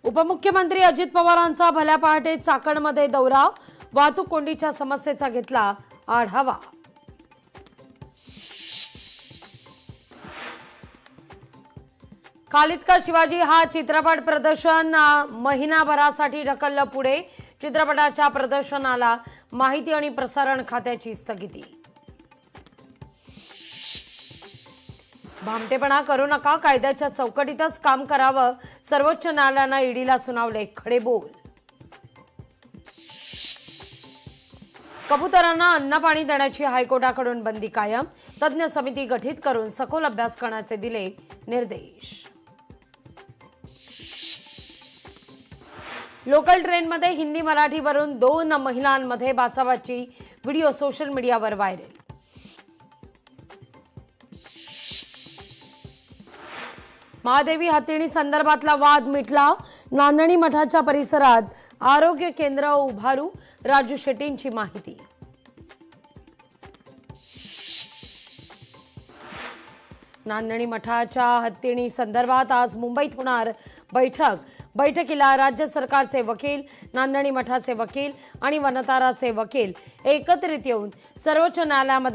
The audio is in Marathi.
उपमुख्यमंत्री अजित पवारांचा भल्या पहाटे चाकणमध्ये दौरा, वाहतूक कोंडीच्या समस्येचा घेतला आढावा। खालिद का शिवाजी हा चित्रपट प्रदर्शन महिनाभरासाठी ढकललं पुढे। चित्रपटाच्या प्रदर्शनाला माहिती आणि प्रसारण खात्याची स्थगिती। भामटेपणा करू नका, कायद्याच्या चौकटीतच काम करावं, सर्वोच्च न्यायालयानं ईडीला सुनावले खडे बोल। कबुतरांना अन्न पाणी देण्याची हायकोर्टाकडून बंदी कायम, तज्ञ समिती गठीत करून सखोल अभ्यास करण्याचे दिले निर्देश। लोकल ट्रेनमध्ये हिंदी मराठीवरून 2 महिलांमध्ये बाचाबाची व्हिडिओ सोशल मीडियावर व्हायरल। महादेवी हत्तीणी संदर्भातला वाद मिटला, नांदणी मठाच्या परिसरात आरोग्य केंद्र उभारू, राजू शेट्टींची माहिती। नांदणी मठाच्या हत्तीणी संदर्भात आज मुंबईत होणार बैठकीला राज्य सरकारचे वकील, नांदणी मठाचे वकील आणि वनताराचे वकील एकत्रित येऊन सर्वोच्च न्यायालयामध्ये